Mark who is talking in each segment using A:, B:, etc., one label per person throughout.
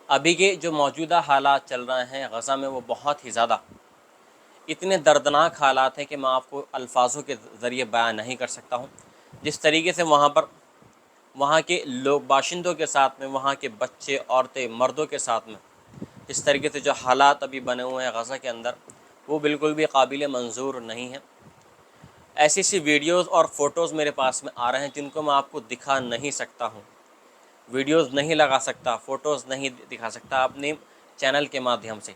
A: अभी के जो मौजूदा हालात चल रहे हैं गज़ा में, वो बहुत ही ज़्यादा इतने दर्दनाक हालात हैं कि मैं आपको अल्फाजों के ज़रिए बयान नहीं कर सकता हूँ। जिस तरीके से वहाँ पर वहाँ के लोग बाशिंदों के साथ में, वहाँ के बच्चे, औरतें, मर्दों के साथ में इस तरीके से जो हालात अभी बने हुए हैं गज़ा के अंदर, वो बिल्कुल भी काबिल मंजूर नहीं है। ऐसी सी वीडियोज़ और फ़ोटोज़ मेरे पास में आ रहे हैं जिनको मैं आपको दिखा नहीं सकता हूँ, वीडियोज़ नहीं लगा सकता, फ़ोटोज़ नहीं दिखा सकता अपने चैनल के माध्यम से,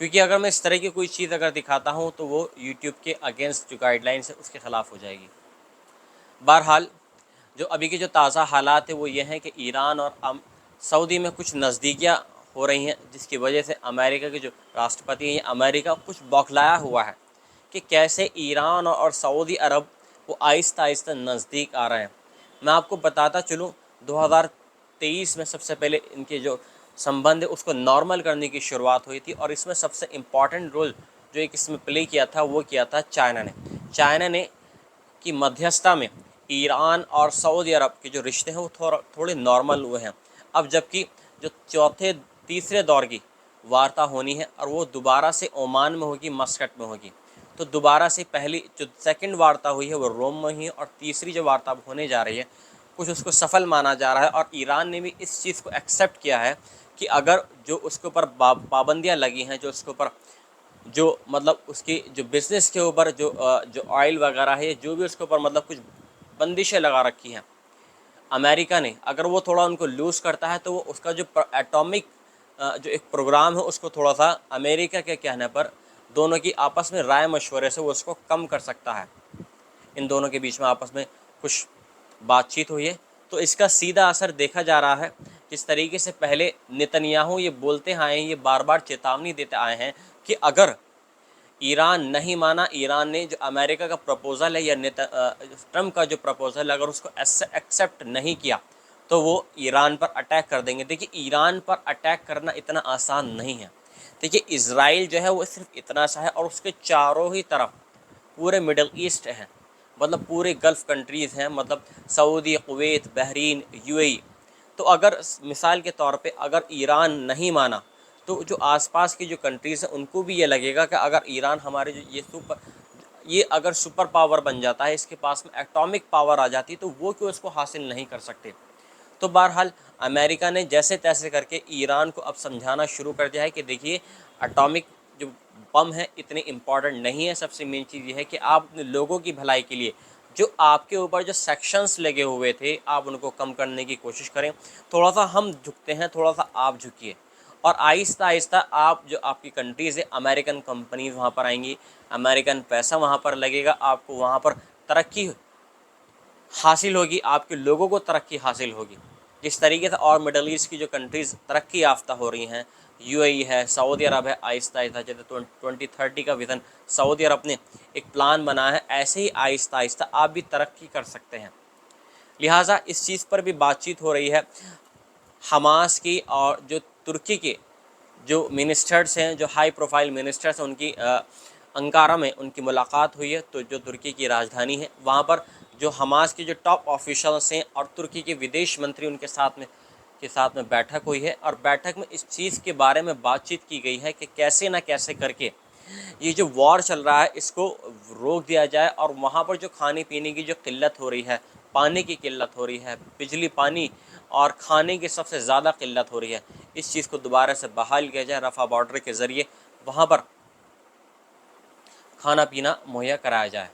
A: क्योंकि अगर मैं इस तरह की कोई चीज़ अगर दिखाता हूँ तो वो यूट्यूब के अगेंस्ट जो गाइडलाइंस है उसके ख़िलाफ़ हो जाएगी। बहरहाल, जो अभी के जो ताज़ा हालात है वो ये हैं कि ईरान और सऊदी में कुछ नज़दीकियाँ हो रही हैं, जिसकी वजह से अमेरिका के जो राष्ट्रपति हैं, अमेरिका कुछ बौखलाया हुआ है कि कैसे ईरान और सऊदी अरब वो आहिस्ता आहिस्ता नज़दीक आ रहे हैं। मैं आपको बताता चलूँ, 2023 में सबसे पहले इनके जो संबंध है उसको नॉर्मल करने की शुरुआत हुई थी, और इसमें सबसे इम्पॉर्टेंट रोल जो एक इसमें प्ले किया था वो किया था चाइना ने की मध्यस्थता में ईरान और सऊदी अरब के जो रिश्ते हैं वो थोड़े नॉर्मल हुए हैं। अब जबकि जो चौथे तीसरे दौर की वार्ता होनी है और वो दोबारा से ओमान में होगी, मस्कट में होगी। तो दोबारा से पहली जो सेकंड वार्ता हुई है वो रोम में हुई है, और तीसरी जो वार्ता होने जा रही है कुछ उसको सफल माना जा रहा है। और ईरान ने भी इस चीज़ को एक्सेप्ट किया है कि अगर जो उसके ऊपर पाबंदियाँ लगी हैं, जो उसके ऊपर जो मतलब उसकी जो बिज़नेस के ऊपर जो ऑयल वगैरह है, जो भी उसके ऊपर मतलब कुछ बंदिशें लगा रखी हैं अमेरिका ने, अगर वो थोड़ा उनको लूज़ करता है तो वो उसका जो एटॉमिक जो एक प्रोग्राम है उसको थोड़ा सा अमेरिका के कहने पर दोनों की आपस में राय मशवरे से वो उसको कम कर सकता है। इन दोनों के बीच में आपस में कुछ बातचीत हुई है, तो इसका सीधा असर देखा जा रहा है। जिस तरीके से पहले नेतन्याहू ये बोलते आए हैं, ये बार बार चेतावनी देते आए हैं कि अगर ईरान नहीं माना, ईरान ने जो अमेरिका का प्रपोज़ल है या ट्रम्प का जो प्रपोज़ल अगर उसको एक्सेप्ट नहीं किया तो वो ईरान पर अटैक कर देंगे। देखिए, ईरान पर अटैक करना इतना आसान नहीं है। देखिए, इज़राइल जो है वो सिर्फ इतना सा है, और उसके चारों ही तरफ पूरे मिडल ईस्ट हैं, मतलब पूरे गल्फ़ कंट्रीज़ हैं, मतलब सऊदी, कुवैत, बहरीन, यूएई। तो अगर मिसाल के तौर पे अगर ईरान नहीं माना तो जो आसपास की जो कंट्रीज़ हैं उनको भी ये लगेगा कि अगर ईरान हमारे जो ये अगर सुपर पावर बन जाता है, इसके पास में एटॉमिक पावर आ जाती है, तो वो क्यों इसको हासिल नहीं कर सकते। तो बहरहाल, अमेरिका ने जैसे तैसे करके ईरान को अब समझाना शुरू कर दिया है कि देखिए, एटॉमिक जो बम है इतने इम्पॉर्टेंट नहीं है। सबसे मेन चीज़ ये है कि आप अपने लोगों की भलाई के लिए जो आपके ऊपर जो सेक्शंस लगे हुए थे आप उनको कम करने की कोशिश करें। थोड़ा सा हम झुकते हैं, थोड़ा सा आप झुकिए, और आहिस्ता आहिस्ता आप जो आपकी कंट्रीज़ है, अमेरिकन कंपनीज़ वहाँ पर आएंगी, अमेरिकन पैसा वहाँ पर लगेगा, आपको वहाँ पर तरक्की हासिल होगी, आपके लोगों को तरक्की हासिल होगी। जिस तरीके से और मिडल ईस्ट की जो कंट्रीज़ तरक्की याफ्ता हो रही हैं, यूएई है, सऊदी अरब है, आहिस्ता आहिस्ता जैसे 2030 का विज़न सऊदी अरब ने एक प्लान बनाया है, ऐसे ही आहिस्ता आहिस्ता आप भी तरक्की कर सकते हैं। लिहाजा इस चीज़ पर भी बातचीत हो रही है हमास की, और जो तुर्की के जो मिनिस्टर्स हैं, जो हाई प्रोफाइल मिनिस्टर्स हैं, उनकी अंकारा में उनकी मुलाकात हुई है। तो जो तुर्की की राजधानी है वहाँ पर जो हमास के जो टॉप ऑफिशियल्स हैं और तुर्की के विदेश मंत्री उनके साथ में बैठक हुई है, और बैठक में इस चीज़ के बारे में बातचीत की गई है कि कैसे ना कैसे करके ये जो वॉर चल रहा है इसको रोक दिया जाए, और वहाँ पर जो खाने पीने की जो किल्लत हो रही है, पानी की किल्लत हो रही है, बिजली, पानी और खाने की सबसे ज़्यादा किल्लत हो रही है, इस चीज़ को दोबारा से बहाल किया जाए, रफ़ा बॉर्डर के ज़रिए वहाँ पर खाना पीना मुहैया कराया जाए।